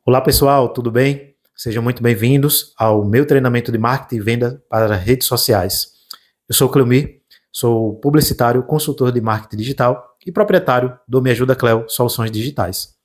Olá pessoal, tudo bem? Sejam muito bem-vindos ao meu treinamento de marketing e venda para redes sociais. Eu sou o Cleomir, sou publicitário, consultor de marketing digital e proprietário do Me Ajuda Cleo Soluções Digitais.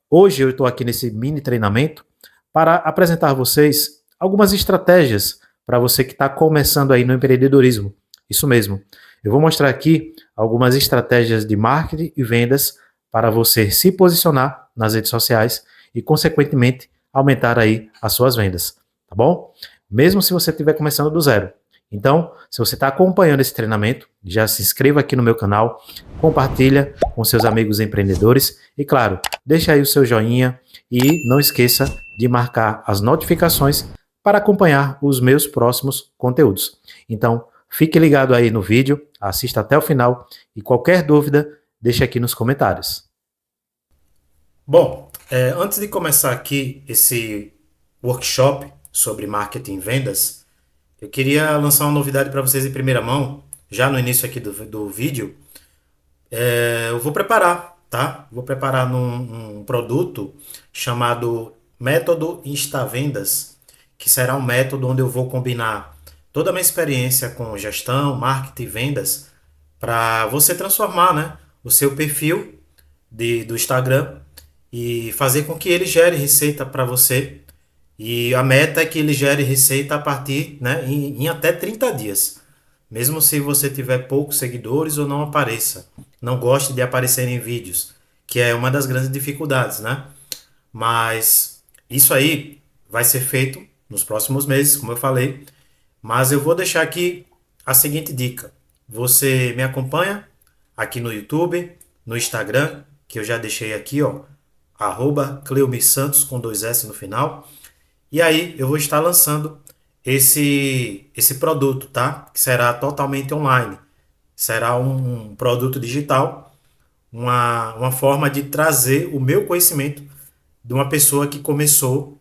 Hoje eu estou aqui nesse mini treinamento para apresentar a vocês algumas estratégias para você que está começando aí no empreendedorismo. Isso mesmo. Eu vou mostrar aqui algumas estratégias de marketing e vendas para você se posicionar nas redes sociais e, consequentemente, aumentar aí as suas vendas, tá bom? Mesmo se você estiver começando do zero. Então, se você está acompanhando esse treinamento, já se inscreva aqui no meu canal, compartilha com seus amigos empreendedores e, claro, deixa aí o seu joinha e não esqueça de marcar as notificações para acompanhar os meus próximos conteúdos. Então, fique ligado aí no vídeo, assista até o final e qualquer dúvida, deixe aqui nos comentários. Bom, antes de começar aqui esse workshop sobre marketing e vendas, eu queria lançar uma novidade para vocês em primeira mão, já no início aqui do vídeo. Eu vou preparar, tá? Vou preparar um produto chamado Método Instavendas, que será um método onde eu vou combinar toda a minha experiência com gestão, marketing e vendas para você transformar, né, o seu perfil do Instagram e fazer com que ele gere receita para você. E a meta é que ele gere receita a partir, né, em até 30 dias. Mesmo se você tiver poucos seguidores ou não apareça, não goste de aparecer em vídeos, que é uma das grandes dificuldades, né? Mas isso aí vai ser feito nos próximos meses, como eu falei. Mas eu vou deixar aqui a seguinte dica. Você me acompanha aqui no YouTube, no Instagram, que eu já deixei aqui, ó, @CleomirSantos com 2S no final. E aí eu vou estar lançando esse produto, tá? Que será totalmente online. Será um produto digital, uma forma de trazer o meu conhecimento de uma pessoa que começou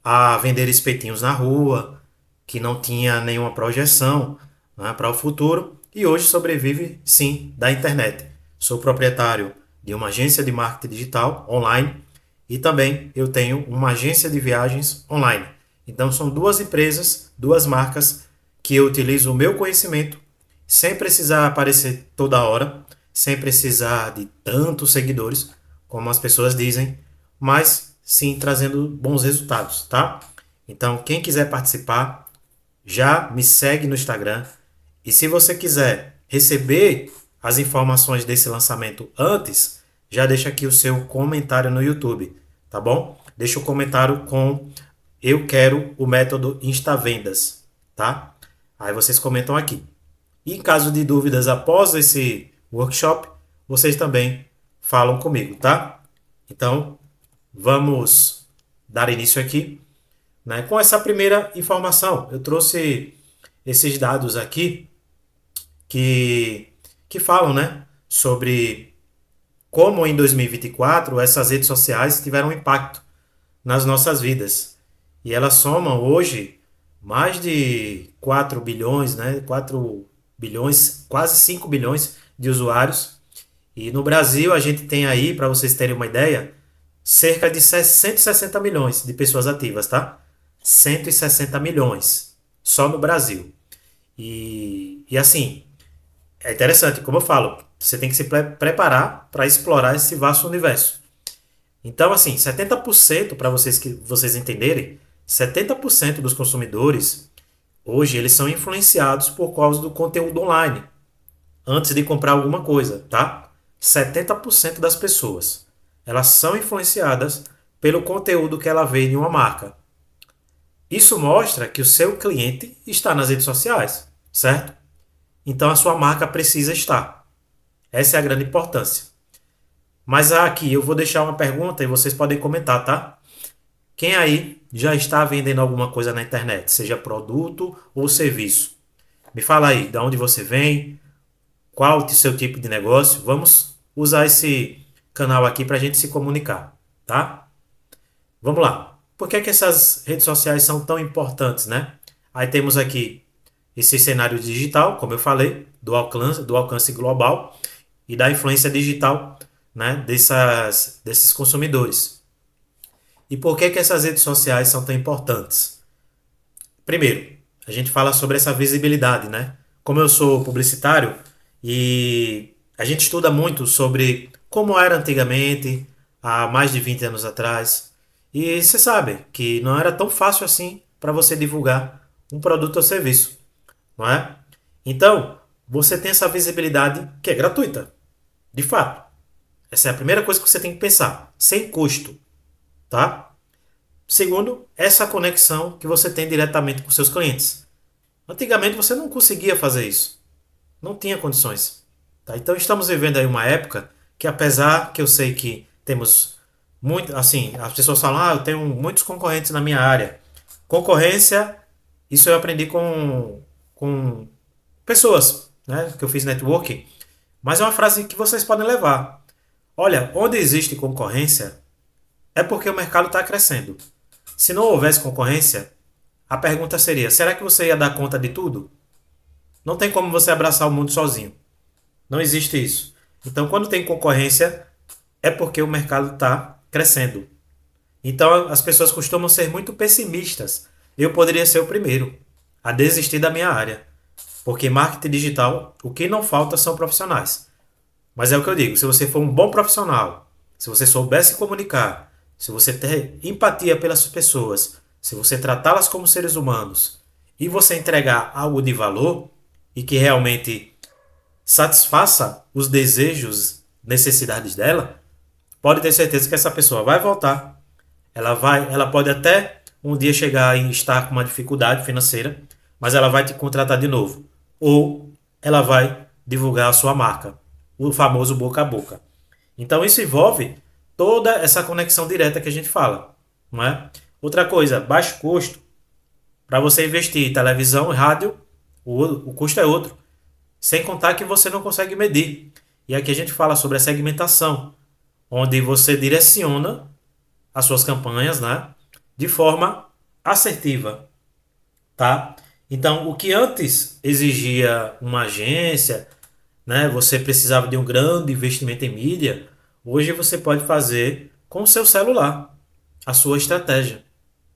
a vender espetinhos na rua, que não tinha nenhuma projeção, né, para o futuro e hoje sobrevive sim da internet. Sou proprietário de uma agência de marketing digital online e também eu tenho uma agência de viagens online. Então são duas empresas, duas marcas que eu utilizo o meu conhecimento sem precisar aparecer toda hora, sem precisar de tantos seguidores como as pessoas dizem, mas sim trazendo bons resultados, tá? Então quem quiser participar, já me segue no Instagram. E se você quiser receber as informações desse lançamento antes, já deixa aqui o seu comentário no YouTube, tá bom? Deixa o comentário com eu quero o método Instavendas, tá? Aí vocês comentam aqui. E em caso de dúvidas após esse workshop, vocês também falam comigo, tá? Então, vamos dar início aqui, né? Com essa primeira informação, eu trouxe esses dados aqui que, que falam, né, sobre como em 2024 essas redes sociais tiveram um impacto nas nossas vidas. E elas somam hoje mais de 4 bilhões, né, 4 bilhões, quase 5 bilhões de usuários. E no Brasil a gente tem aí, para vocês terem uma ideia, cerca de 160 milhões de pessoas ativas, tá? 160 milhões só no Brasil. E assim, é interessante, como eu falo, você tem que se preparar para explorar esse vasto universo. Então, assim, 70% para vocês entenderem, 70% dos consumidores hoje eles são influenciados por causa do conteúdo online antes de comprar alguma coisa, tá? 70% das pessoas, elas são influenciadas pelo conteúdo que ela vê em uma marca. Isso mostra que o seu cliente está nas redes sociais, certo? Então a sua marca precisa estar. Essa é a grande importância. Mas aqui eu vou deixar uma pergunta e vocês podem comentar, tá? Quem aí já está vendendo alguma coisa na internet, seja produto ou serviço? Me fala aí, de onde você vem, qual o seu tipo de negócio. Vamos usar esse canal aqui para a gente se comunicar, tá? Vamos lá. Por que é que essas redes sociais são tão importantes, né? Aí temos aqui esse cenário digital, como eu falei, do alcance global e da influência digital, né, desses consumidores. E por que que essas redes sociais são tão importantes? Primeiro, a gente fala sobre essa visibilidade, né? Como eu sou publicitário e a gente estuda muito sobre como era antigamente, há mais de 20 anos atrás. E você sabe que não era tão fácil assim para você divulgar um produto ou serviço, não é? Então, você tem essa visibilidade que é gratuita, de fato. Essa é a primeira coisa que você tem que pensar, sem custo, tá? Segundo, essa conexão que você tem diretamente com seus clientes. Antigamente você não conseguia fazer isso. Não tinha condições. Tá? Então estamos vivendo aí uma época que, apesar que eu sei que temos muito, assim, as pessoas falam, eu tenho muitos concorrentes na minha área. Concorrência, isso eu aprendi com pessoas, né, que eu fiz networking, mas é uma frase que vocês podem levar. Olha, onde existe concorrência é porque o mercado está crescendo. Se não houvesse concorrência, a pergunta seria: será que você ia dar conta de tudo? Não tem como você abraçar o mundo sozinho. Não existe isso. Então, quando tem concorrência, é porque o mercado está crescendo. Então, as pessoas costumam ser muito pessimistas. Eu poderia ser o primeiro a desistir da minha área. Porque marketing digital, o que não falta são profissionais. Mas é o que eu digo: se você for um bom profissional, se você souber se comunicar, se você ter empatia pelas pessoas, se você tratá-las como seres humanos e você entregar algo de valor e que realmente satisfaça os desejos, necessidades dela, pode ter certeza que essa pessoa vai voltar. Ela pode até um dia chegar e estar com uma dificuldade financeira, mas ela vai te contratar de novo. Ou ela vai divulgar a sua marca, o famoso boca a boca. Então isso envolve toda essa conexão direta que a gente fala, não é? Outra coisa, baixo custo. Para você investir em televisão e rádio, o custo é outro. Sem contar que você não consegue medir. E aqui a gente fala sobre a segmentação, onde você direciona as suas campanhas, né, de forma assertiva, tá? Então, o que antes exigia uma agência, né, você precisava de um grande investimento em mídia, hoje você pode fazer com o seu celular a sua estratégia,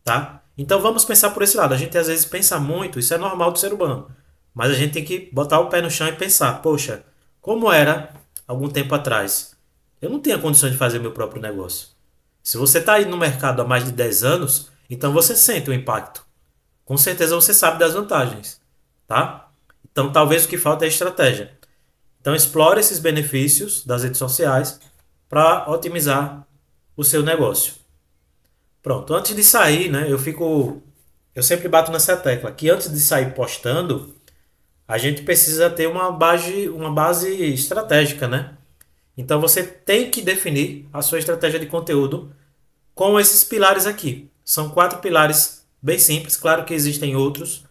tá? Então vamos pensar por esse lado. A gente às vezes pensa muito, isso é normal do ser humano, mas a gente tem que botar o pé no chão e pensar, poxa, como era algum tempo atrás? Eu não tinha condições de fazer meu próprio negócio. Se você está aí no mercado há mais de 10 anos, então você sente o impacto. Com certeza você sabe das vantagens, tá? Então talvez o que falta é estratégia. Então explore esses benefícios das redes sociais para otimizar o seu negócio. Pronto, antes de sair, né, eu sempre bato nessa tecla que antes de sair postando, a gente precisa ter uma base estratégica, né? Então você tem que definir a sua estratégia de conteúdo com esses pilares aqui. São 4 pilares bem simples, claro que existem outros,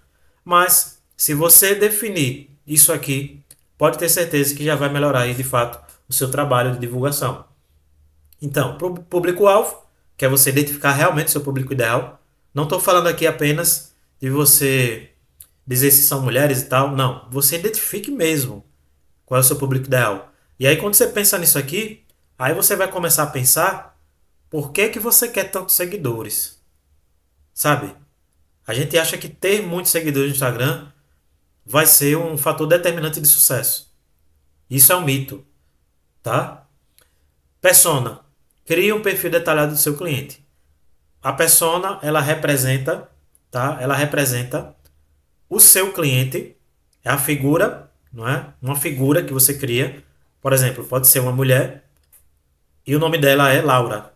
mas se você definir isso aqui, pode ter certeza que já vai melhorar aí, de fato, o seu trabalho de divulgação. Então, para o público-alvo, que é você identificar realmente o seu público ideal. Não estou falando aqui apenas de você dizer se são mulheres e tal. Não, você identifique mesmo qual é o seu público ideal. E aí, quando você pensa nisso aqui, aí você vai começar a pensar por que que você quer tantos seguidores. Sabe? A gente acha que ter muitos seguidores no Instagram vai ser um fator determinante de sucesso. Isso é um mito, tá? Persona. Crie um perfil detalhado do seu cliente. A persona, ela representa, tá? Ela representa o seu cliente, é a figura, não é? Uma figura que você cria. Por exemplo, pode ser uma mulher e o nome dela é Laura.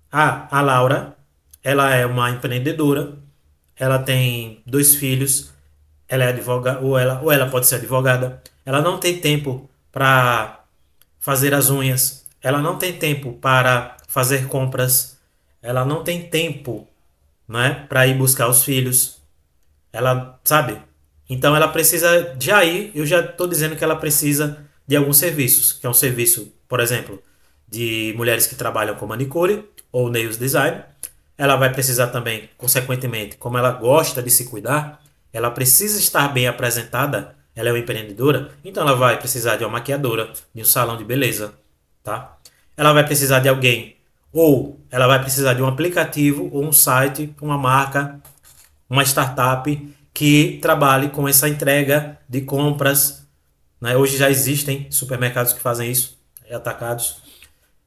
A Laura, ela é uma empreendedora, ela tem 2 filhos, ela é advogada, ou ela pode ser advogada. Ela não tem tempo para fazer as unhas, ela não tem tempo para fazer compras, ela não tem tempo, né, para ir buscar os filhos. Ela, sabe? Então ela precisa, já aí, eu já estou dizendo que ela precisa de alguns serviços, que é um serviço, por exemplo, de mulheres que trabalham com manicure ou nails design. Ela vai precisar também, consequentemente, como ela gosta de se cuidar, ela precisa estar bem apresentada, ela é uma empreendedora, então ela vai precisar de uma maquiadora, de um salão de beleza, tá? Ela vai precisar de alguém, Ou ela vai precisar de um aplicativo ou um site, uma marca, uma startup que trabalhe com essa entrega de compras, né? Hoje já existem supermercados que fazem isso, atacados.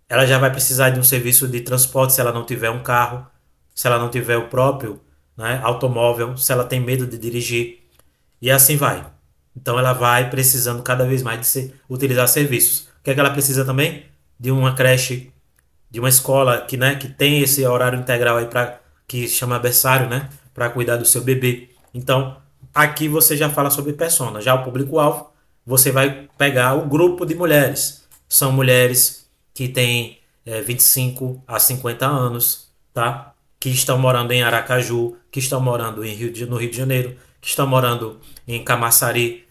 Ela já vai precisar de um serviço de transporte se ela não tiver um carro, se ela não tiver o próprio, né, automóvel, se ela tem medo de dirigir, e assim vai. Então ela vai precisando cada vez mais de utilizar serviços. O que é que ela precisa também? De uma creche, de uma escola que, né, que tem esse horário integral aí para que chama berçário, né, para cuidar do seu bebê. Então, aqui você já fala sobre persona, já o público-alvo, você vai pegar o grupo de mulheres. São mulheres que têm 25 a 50 anos, tá? Que estão morando em Aracaju, que estão morando no Rio de Janeiro, que estão morando em Camaçari,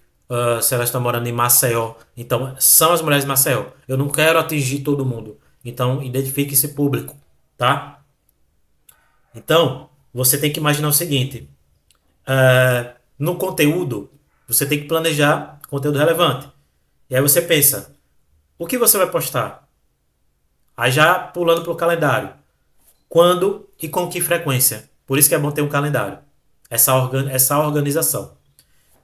se elas estão morando em Maceió. Então, são as mulheres de Maceió. Eu não quero atingir todo mundo. Então, identifique esse público, tá? Então, você tem que imaginar o seguinte: no conteúdo, você tem que planejar conteúdo relevante. E aí você pensa, o que você vai postar? Aí já pulando para o calendário. Quando e com que frequência? Por isso que é bom ter um calendário. Essa organização.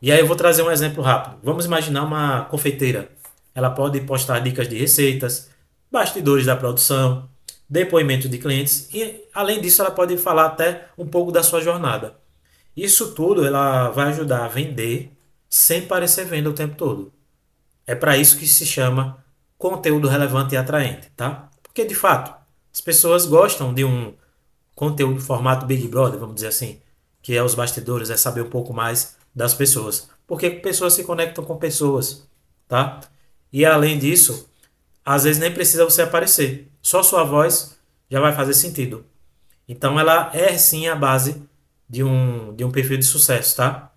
E aí eu vou trazer um exemplo rápido. Vamos imaginar uma confeiteira. Ela pode postar dicas de receitas, bastidores da produção, depoimentos de clientes e, além disso, ela pode falar até um pouco da sua jornada. Isso tudo ela vai ajudar a vender sem parecer venda o tempo todo. É para isso que se chama conteúdo relevante e atraente, tá? Porque de fato, as pessoas gostam de um conteúdo formato Big Brother, vamos dizer assim, que é os bastidores, é saber um pouco mais das pessoas. Porque pessoas se conectam com pessoas, tá? E além disso, às vezes nem precisa você aparecer. Só sua voz já vai fazer sentido. Então ela é sim a base de um perfil de sucesso, tá?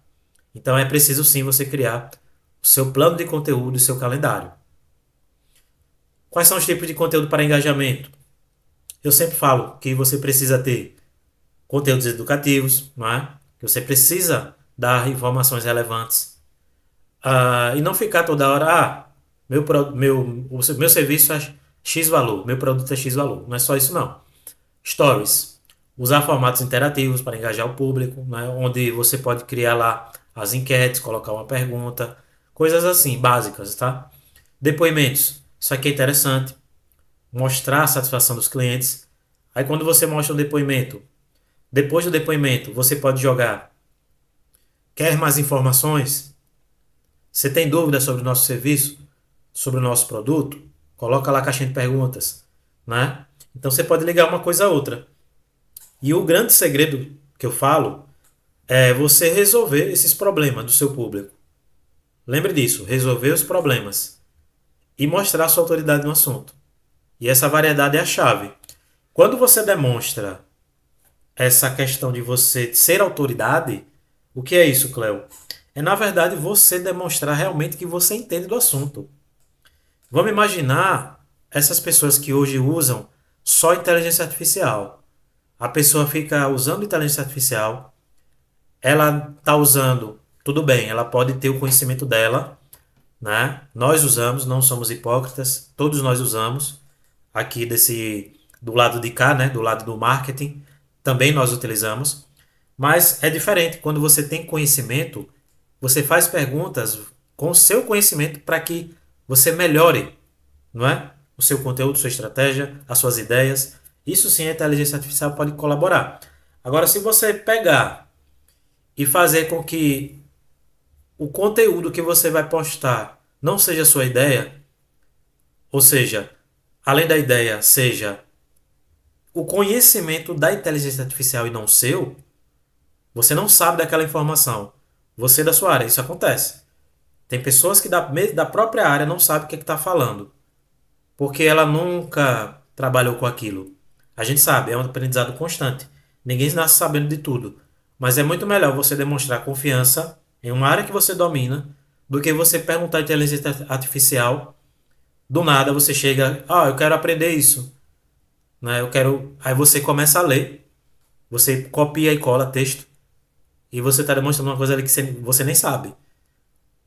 Então é preciso sim você criar o seu plano de conteúdo e seu calendário. Quais são os tipos de conteúdo para engajamento? Eu sempre falo que você precisa ter conteúdos educativos, não é? Que você precisa dar informações relevantes. E não ficar toda hora, o meu serviço é X valor, meu produto é X valor. Não é só isso, não. Stories. Usar formatos interativos para engajar o público, né? Onde você pode criar lá as enquetes, colocar uma pergunta, coisas assim, básicas, tá? Depoimentos. Isso aqui é interessante. Mostrar a satisfação dos clientes. Aí quando você mostra um depoimento, depois do depoimento, você pode jogar. Quer mais informações? Você tem dúvidas sobre o nosso serviço? Sobre o nosso produto? Coloca lá a caixinha de perguntas, né? Então você pode ligar uma coisa a outra. E o grande segredo que eu falo é você resolver esses problemas do seu público. Lembre disso, resolver os problemas e mostrar sua autoridade no assunto. E essa variedade é a chave. Quando você demonstra essa questão de você ser autoridade, o que é isso, Cleo? É, na verdade, você demonstrar realmente que você entende do assunto. Vamos imaginar essas pessoas que hoje usam só inteligência artificial. A pessoa fica usando inteligência artificial, ela está usando, tudo bem, ela pode ter o conhecimento dela, né? Nós usamos, não somos hipócritas, todos nós usamos. Aqui do lado de cá, né? Do lado do marketing, também nós utilizamos. Mas é diferente, quando você tem conhecimento, você faz perguntas com o seu conhecimento para que você melhore, não é? O seu conteúdo, sua estratégia, as suas ideias. Isso sim a inteligência artificial pode colaborar. Agora, se você pegar e fazer com que o conteúdo que você vai postar não seja a sua ideia, ou seja, além da ideia, seja o conhecimento da inteligência artificial e não seu, você não sabe daquela informação. Você da sua área, isso acontece. Tem pessoas que da própria área não sabem o que está falando, porque ela nunca trabalhou com aquilo. A gente sabe, é um aprendizado constante. Ninguém nasce sabendo de tudo. Mas é muito melhor você demonstrar confiança em uma área que você domina do que você perguntar à inteligência artificial. Do nada você chega, eu quero aprender isso, né? Eu quero. Aí você começa a ler, você copia e cola texto e você está demonstrando uma coisa ali que você nem sabe,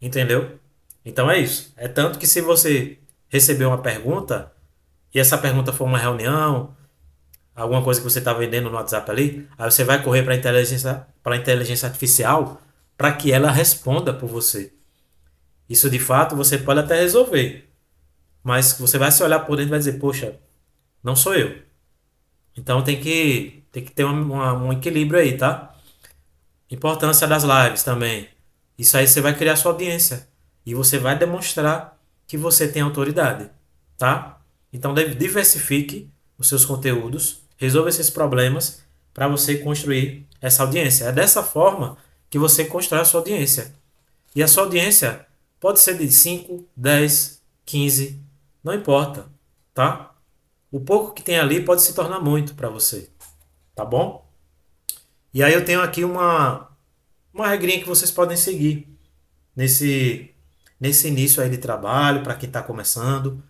entendeu? Então é isso. É tanto que se você receber uma pergunta e essa pergunta for uma reunião alguma coisa que você está vendendo no WhatsApp ali, aí você vai correr para a inteligência artificial para que ela responda por você. Isso de fato você pode até resolver, mas você vai se olhar por dentro e vai dizer, poxa, não sou eu. Então tem que ter um equilíbrio aí, tá? Importância das lives também. Isso aí você vai criar sua audiência e você vai demonstrar que você tem autoridade, tá? Então diversifique os seus conteúdos, resolva esses problemas para você construir essa audiência. É dessa forma que você constrói a sua audiência. E a sua audiência pode ser de 5, 10, 15, não importa, tá? O pouco que tem ali pode se tornar muito para você, tá bom? E aí eu tenho aqui uma regrinha que vocês podem seguir nesse, nesse início aí de trabalho, para quem está começando,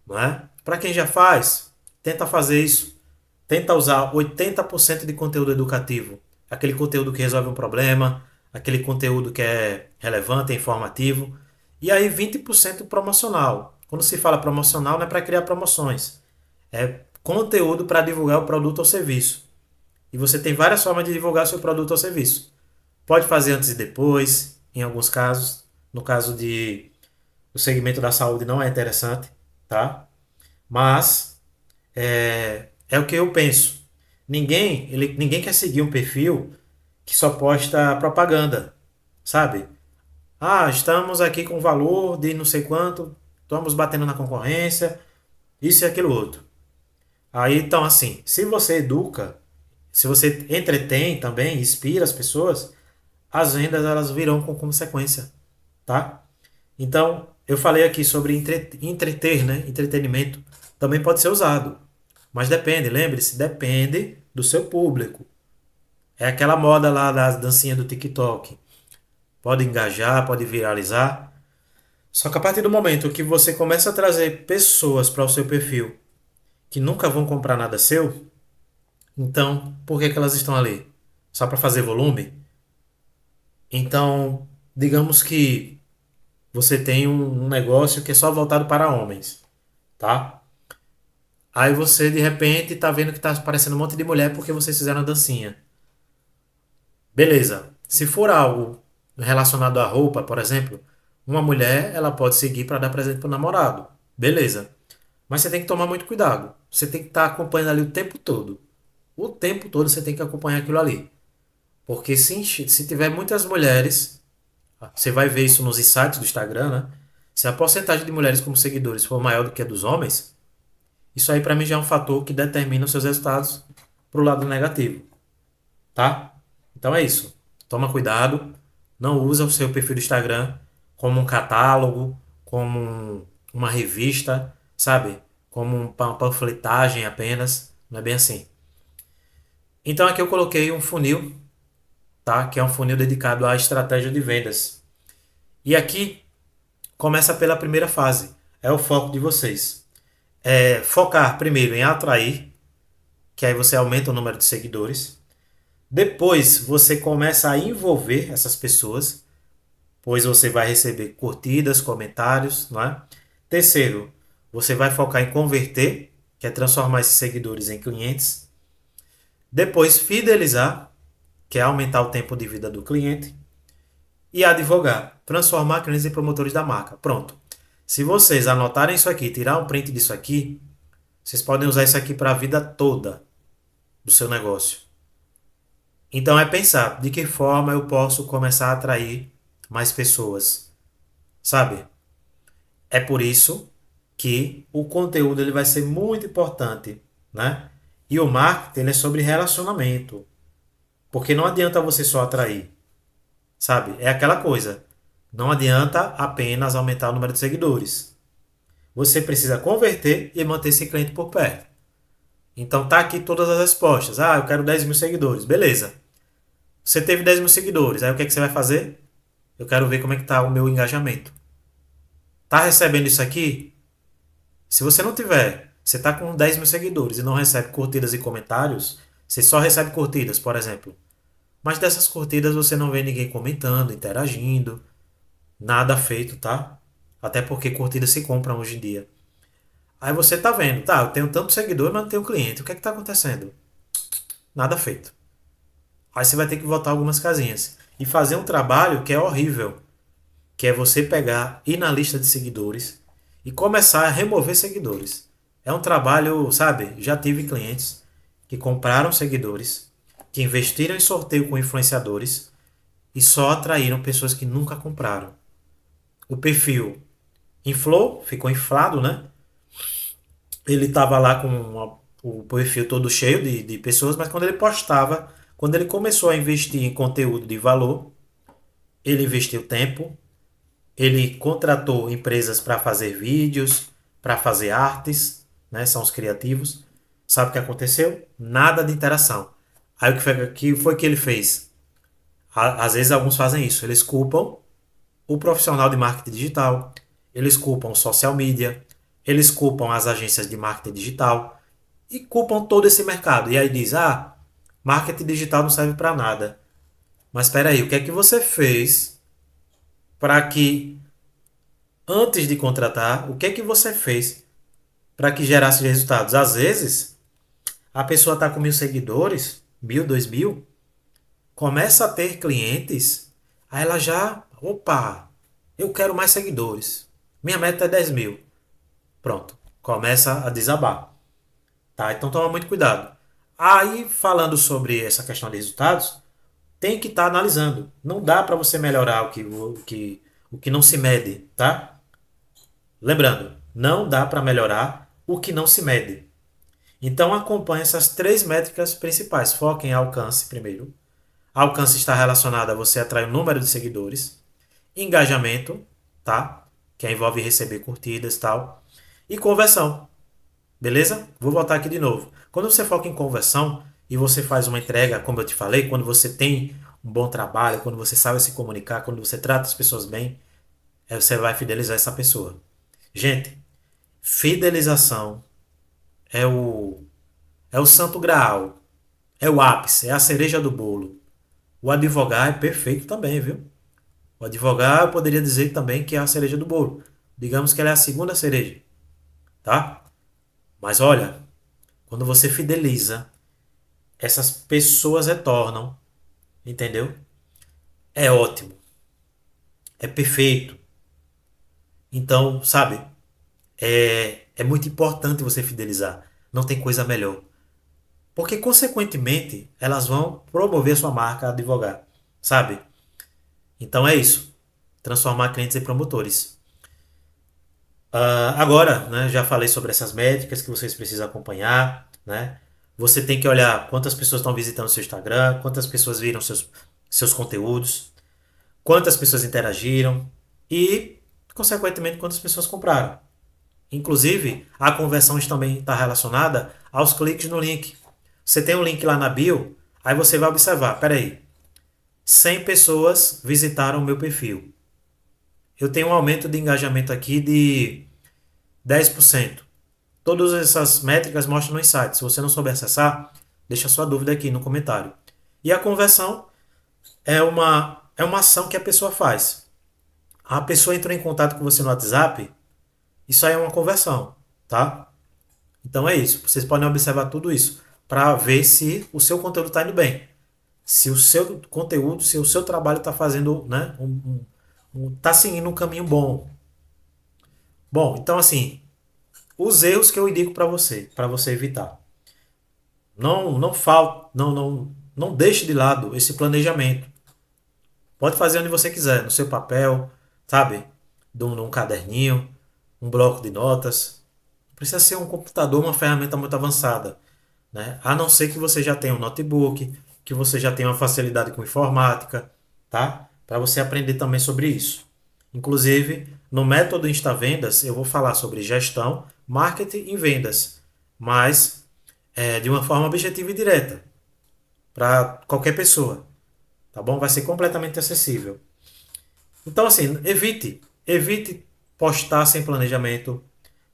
não é? Para quem já faz, tenta fazer isso. Tenta usar 80% de conteúdo educativo. Aquele conteúdo que resolve um problema, aquele conteúdo que é relevante, é informativo. E aí 20% promocional. Quando se fala promocional, não é para criar promoções. É conteúdo para divulgar o produto ou serviço. E você tem várias formas de divulgar seu produto ou serviço. Pode fazer antes e depois, em alguns casos. No caso de o segmento da saúde não é interessante, tá? Mas é o que eu penso. Ninguém quer seguir um perfil que só posta propaganda, sabe? Ah, estamos aqui com valor de não sei quanto, estamos batendo na concorrência, isso e aquilo outro. Aí, então, assim, se você educa, se você entretém também, inspira as pessoas, as vendas elas virão com consequência, tá? Então, eu falei aqui sobre entreter, né? Entretenimento também pode ser usado, mas depende, lembre-se, depende do seu público. É aquela moda lá das dancinhas do TikTok. Pode engajar, pode viralizar. Só que a partir do momento que você começa a trazer pessoas para o seu perfil que nunca vão comprar nada seu, então por que que elas estão ali? Só para fazer volume? Então, digamos que você tem um negócio que é só voltado para homens, tá? Aí você de repente tá vendo que tá aparecendo um monte de mulher porque vocês fizeram a dancinha. Beleza. Se for algo relacionado à roupa, por exemplo, uma mulher ela pode seguir para dar presente pro namorado. Beleza. Mas você tem que tomar muito cuidado. Você tem que estar acompanhando ali o tempo todo. O tempo todo você tem que acompanhar aquilo ali. Porque se tiver muitas mulheres, você vai ver isso nos insights do Instagram, né? Se a porcentagem de mulheres como seguidores for maior do que a dos homens, isso aí para mim já é um fator que determina os seus resultados pro lado negativo, tá? Então é isso. Toma cuidado. Não usa o seu perfil do Instagram como um catálogo, como uma revista, sabe? Como uma panfletagem apenas. Não é bem assim. Então aqui eu coloquei um funil, tá? Que é um funil dedicado à estratégia de vendas. E aqui começa pela primeira fase. É o foco de vocês. É focar primeiro em atrair, que aí você aumenta o número de seguidores. Depois você começa a envolver essas pessoas, pois você vai receber curtidas, comentários, não é? Terceiro, você vai focar em converter, que é transformar esses seguidores em clientes. Depois, fidelizar, que é aumentar o tempo de vida do cliente. E advogar, transformar clientes em promotores da marca. Pronto. Se vocês anotarem isso aqui, tirar um print disso aqui, vocês podem usar isso aqui para a vida toda do seu negócio. Então é pensar de que forma eu posso começar a atrair mais pessoas, sabe? É por isso que o conteúdo ele vai ser muito importante, né? E o marketing ele é sobre relacionamento, porque não adianta você só atrair, sabe? É aquela coisa. Não adianta apenas aumentar o número de seguidores. Você precisa converter e manter esse cliente por perto. Então tá aqui todas as respostas. Ah, eu quero 10 mil seguidores. Beleza. Você teve 10 mil seguidores. Aí o que é que você vai fazer? Eu quero ver como é que tá o meu engajamento. Tá recebendo isso aqui? Se você não tiver, você tá com 10 mil seguidores e não recebe curtidas e comentários, você só recebe curtidas, por exemplo. Mas dessas curtidas você não vê ninguém comentando, interagindo, nada feito, tá? Até porque curtidas se compram hoje em dia. Aí você tá vendo, tá, eu tenho tanto seguidor, mas não tenho cliente. O que é que tá acontecendo? nada feito. Aí você vai ter que votar algumas casinhas e fazer um trabalho que é horrível, que é você pegar, ir na lista de seguidores e começar a remover seguidores. É um trabalho, sabe? Já tive clientes que compraram seguidores, que investiram em sorteio com influenciadores e só atraíram pessoas que nunca compraram. O perfil inflou, ficou inflado, né? Ele estava lá com o perfil todo cheio de pessoas, mas quando ele postava, quando ele começou a investir em conteúdo de valor, ele investiu tempo, ele contratou empresas para fazer vídeos, para fazer artes, né? São os criativos. Sabe o que aconteceu? Nada de interação. Aí o que foi que ele fez? Às vezes alguns fazem isso. Eles culpam o profissional de marketing digital, eles culpam o social media, eles culpam as agências de marketing digital e culpam todo esse mercado. E aí diz: ah, marketing digital não serve para nada. Mas espera aí, o que é que você fez para que, antes de contratar, o que é que você fez para que gerasse resultados? Às vezes, a pessoa está com 1.000 seguidores, 1.000, 2.000, começa a ter clientes, aí ela já, opa, eu quero mais seguidores. Minha meta é 10.000. Pronto, começa a desabar. Tá? Então toma muito cuidado. Aí, falando sobre essa questão de resultados, tem que estar analisando. Não dá para você melhorar o que não se mede, tá? Lembrando, não dá para melhorar o que não se mede. Então acompanhe essas três métricas principais. Foque em alcance primeiro. Alcance está relacionado a você atrair o número de seguidores. Engajamento, tá? Que envolve receber curtidas e tal. E conversão. Beleza? Vou voltar aqui de novo. Quando você foca em conversão e você faz uma entrega, como eu te falei, quando você tem um bom trabalho, quando você sabe se comunicar, quando você trata as pessoas bem, aí você vai fidelizar essa pessoa. Gente, fidelização é o santo graal, é o ápice, é a cereja do bolo. O advogar é perfeito também, viu? O advogar eu poderia dizer também que é a cereja do bolo. Digamos que ela é a segunda cereja, tá? Mas olha, quando você fideliza, essas pessoas retornam, entendeu? É ótimo, é perfeito. Então, sabe, é muito importante você fidelizar. Não tem coisa melhor. Porque, consequentemente, elas vão promover sua marca a advogar, sabe? Então é isso. Transformar clientes em promotores. Agora, né, já falei sobre essas métricas que vocês precisam acompanhar, né? Você tem que olhar quantas pessoas estão visitando seu Instagram, quantas pessoas viram seus conteúdos, quantas pessoas interagiram e, consequentemente, quantas pessoas compraram. Inclusive, a conversão também está relacionada aos cliques no link. Você tem um link lá na bio, aí você vai observar, peraí, 100 pessoas visitaram o meu perfil. Eu tenho um aumento de engajamento aqui de 10%. Todas essas métricas mostram no insight. Se você não souber acessar, deixa sua dúvida aqui no comentário. E a conversão é uma ação que a pessoa faz. A pessoa entrou em contato com você no WhatsApp, isso aí é uma conversão, tá? Então é isso. Vocês podem observar tudo isso para ver se o seu conteúdo está indo bem. Se o seu conteúdo, se o seu trabalho está fazendo, né, tá seguindo um caminho bom. Bom, então assim, os erros que eu indico para você evitar. Não deixe de lado esse planejamento. Pode fazer onde você quiser, no seu papel, sabe? Num caderninho, um bloco de notas. Não precisa ser um computador, uma ferramenta muito avançada, né? A não ser que você já tenha um notebook, que você já tenha uma facilidade com informática, tá? Para você aprender também sobre isso. Inclusive, no método Instavendas, eu vou falar sobre gestão, marketing e vendas, mas de uma forma objetiva e direta, para qualquer pessoa, tá bom? Vai ser completamente acessível. Então, assim, evite postar sem planejamento.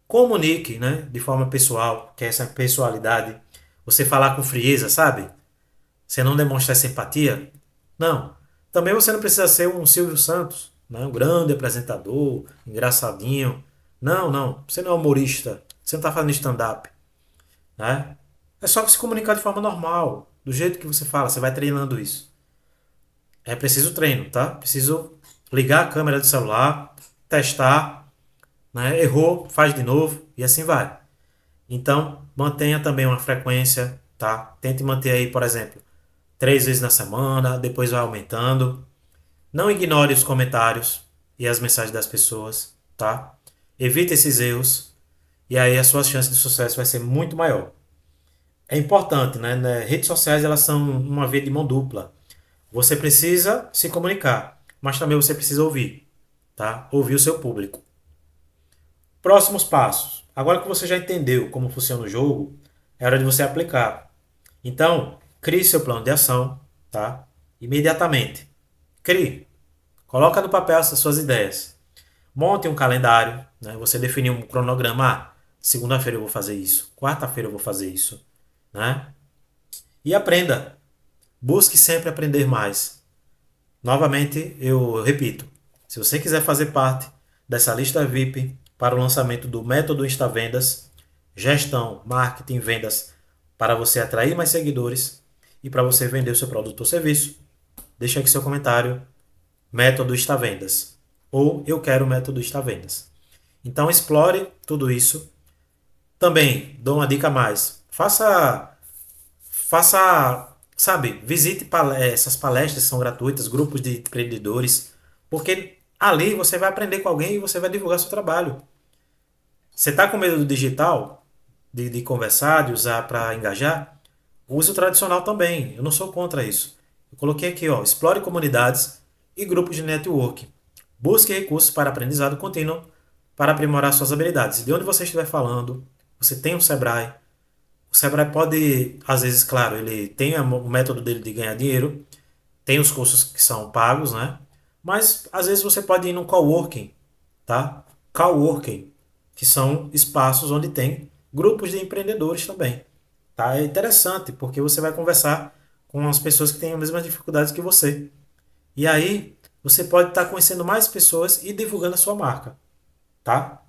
Comunique, né, de forma pessoal, que é essa pessoalidade. Você falar com frieza, sabe? Você não demonstrar essa empatia. Não. Também você não precisa ser um Silvio Santos, né, um grande apresentador, engraçadinho. Não, não. Você não é humorista. Você não está fazendo stand-up, né? É só se comunicar de forma normal, do jeito que você fala, você vai treinando isso. É preciso treino, tá? Preciso ligar a câmera do celular, testar, né? Errou, faz de novo e assim vai. Então, mantenha também uma frequência, tá? Tente manter aí, por exemplo, 3 vezes na semana, depois vai aumentando. Não ignore os comentários e as mensagens das pessoas, tá? Evite esses erros e aí as suas chances de sucesso vai ser muito maior. É importante, né? Redes sociais elas são uma via de mão dupla. Você precisa se comunicar, mas também você precisa ouvir, tá? Ouvir o seu público. Próximos passos. Agora que você já entendeu como funciona o jogo, é hora de você aplicar. Então, crie seu plano de ação, tá? Imediatamente. Crie. Coloca no papel essas suas ideias. Monte um calendário, né? Você definiu um cronograma. Ah, segunda-feira eu vou fazer isso. Quarta-feira eu vou fazer isso, né? E aprenda. Busque sempre aprender mais. Novamente, eu repito, se você quiser fazer parte dessa lista VIP para o lançamento do método InstaVendas, gestão, marketing, vendas, para você atrair mais seguidores e para você vender o seu produto ou serviço, deixa aqui seu comentário, método InstaVendas, ou eu quero o método InstaVendas. Então explore tudo isso. Também dou uma dica a mais. Sabe, visite essas palestras que são gratuitas, grupos de empreendedores, porque ali você vai aprender com alguém e você vai divulgar seu trabalho. Você está com medo do digital, de conversar, de usar para engajar? Use o tradicional também. Eu não sou contra isso. Eu coloquei aqui, ó, explore comunidades e grupos de networking. Busque recursos para aprendizado contínuo para aprimorar suas habilidades. De onde você estiver falando, você tem um Sebrae. O Sebrae pode, às vezes, claro, ele tem o método dele de ganhar dinheiro, tem os cursos que são pagos, né? Mas às vezes você pode ir num coworking, tá? Coworking, que são espaços onde tem grupos de empreendedores também, tá? É interessante porque você vai conversar com as pessoas que têm as mesmas dificuldades que você. E aí você pode estar conhecendo mais pessoas e divulgando a sua marca, tá?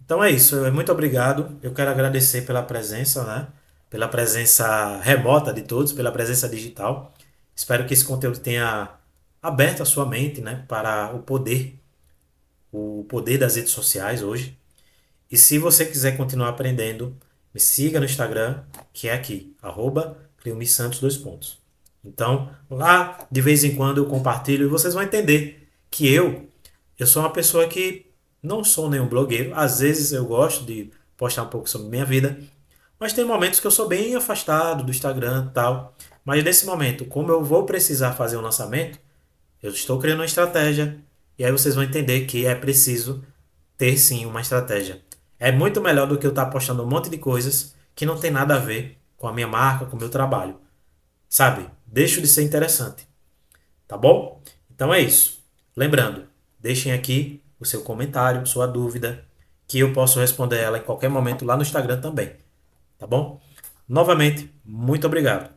Então é isso. Muito obrigado. Eu quero agradecer pela presença, né? Pela presença remota de todos, pela presença digital. Espero que esse conteúdo tenha aberto a sua mente, né? Para o poder das redes sociais hoje. E se você quiser continuar aprendendo, me siga no Instagram, que é aqui, @CleomiSantos, dois pontos. Então, lá de vez em quando eu compartilho e vocês vão entender que eu sou uma pessoa que não sou nenhum blogueiro. Às vezes eu gosto de postar um pouco sobre minha vida, mas tem momentos que eu sou bem afastado do Instagram e tal. Mas nesse momento, como eu vou precisar fazer um lançamento, eu estou criando uma estratégia e aí vocês vão entender que é preciso ter sim uma estratégia. É muito melhor do que eu estar postando um monte de coisas que não tem nada a ver com a minha marca, com o meu trabalho. Sabe? Deixo de ser interessante. Tá bom? Então é isso. Lembrando, deixem aqui o seu comentário, sua dúvida, que eu posso responder ela em qualquer momento lá no Instagram também. Tá bom? Novamente, muito obrigado.